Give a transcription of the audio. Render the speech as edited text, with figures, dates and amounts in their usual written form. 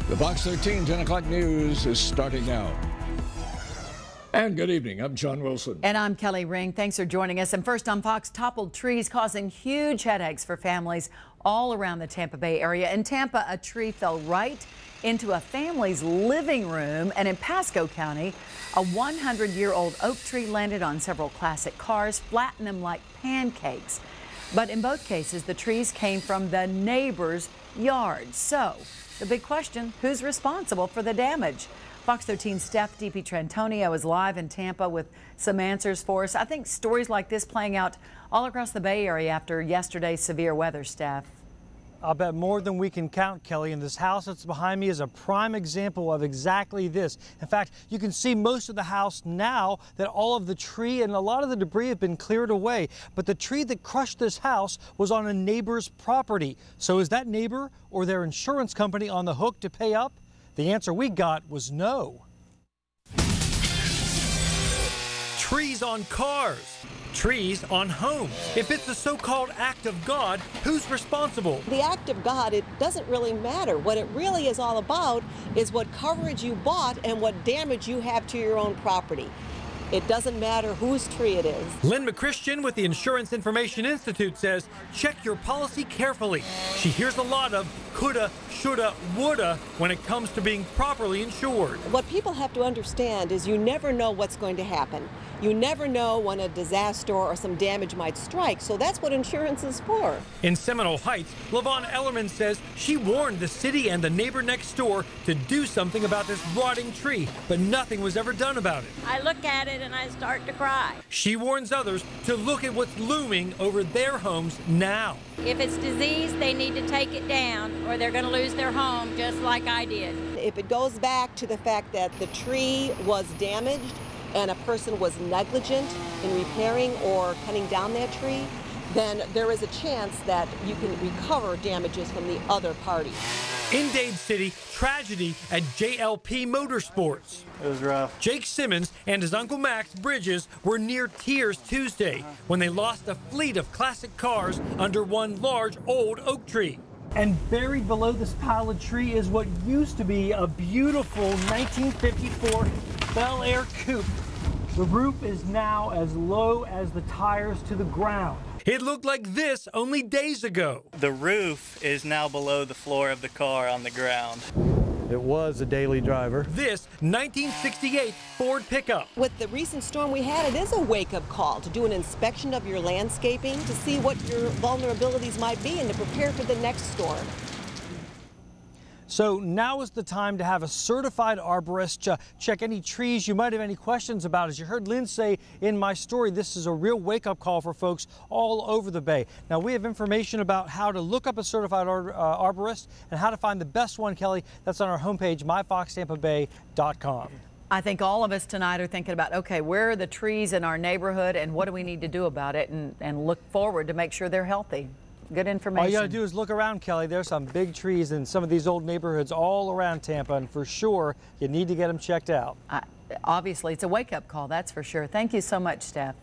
The Fox 13 10 o'clock news is starting now. And good evening. I'm John Wilson. And I'm Kelly Ring. Thanks for joining us. And first on Fox, toppled trees causing huge headaches for families all around the Tampa Bay area. In Tampa, a tree fell right into a family's living room. And in Pasco County, a 100-year-old oak tree landed on several classic cars, flattened them like pancakes. But in both cases, the trees came from the neighbor's yard. So the big question, who's responsible for the damage? Fox 13 Steph DiPietrantonio is live in Tampa with some answers for us. I think stories like this playing out all across the Bay Area after yesterday's severe weather, Steph. I'll bet more than we can count, Kelly, and this house that's behind me is a prime example of exactly this. In fact, you can see most of the house now that all of the tree and a lot of the debris have been cleared away. But the tree that crushed this house was on a neighbor's property. So is that neighbor or their insurance company on the hook to pay up? The answer we got was no. Trees on cars, trees on homes. If it's the so-called act of God, who's responsible? The act of God, it doesn't really matter. What it really is all about is what coverage you bought and what damage you have to your own property. It doesn't matter whose tree it is. Lynn McChristian with the Insurance Information Institute says, check your policy carefully. She hears a lot of coulda, shoulda, woulda when it comes to being properly insured. What people have to understand is you never know what's going to happen. You never know when a disaster or some damage might strike, so that's what insurance is for. In Seminole Heights, LaVon Ellerman says she warned the city and the neighbor next door to do something about this rotting tree, but nothing was ever done about it. I look at it and I start to cry. She warns others to look at what's looming over their homes now. If it's disease, they need to take it down or they're going to lose their home just like I did. If it goes back to the fact that the tree was damaged and a person was negligent in repairing or cutting down that tree, then there is a chance that you can recover damages from the other party. In Dade City, tragedy at JLP Motorsports. It was rough. Jake Simmons and his uncle Max Bridges were near tears Tuesday when they lost a fleet of classic cars under one large old oak tree. And buried below this pile of tree is what used to be a beautiful 1954 Bel Air coupe. The roof is now as low as the tires to the ground. It looked like this only days ago. The roof is now below the floor of the car on the ground. It was a daily driver. This 1968 Ford pickup. With the recent storm we had, it is a wake-up call to do an inspection of your landscaping to see what your vulnerabilities might be and to prepare for the next storm. So now is the time to have a certified arborist check any trees you might have any questions about. As you heard Lynn say in my story, this is a real wake-up call for folks all over the Bay. Now, we have information about how to look up a certified arborist and how to find the best one, Kelly. That's on our homepage, myfoxtampabay.com. I think all of us tonight are thinking about, okay, where are the trees in our neighborhood and what do we need to do about it, and look forward to make sure they're healthy. Good information. All you gotta do is look around, Kelly. There's some big trees in some of these old neighborhoods all around Tampa, and for sure, you need to get them checked out. Obviously, it's a wake-up call, that's for sure. Thank you so much, Steph.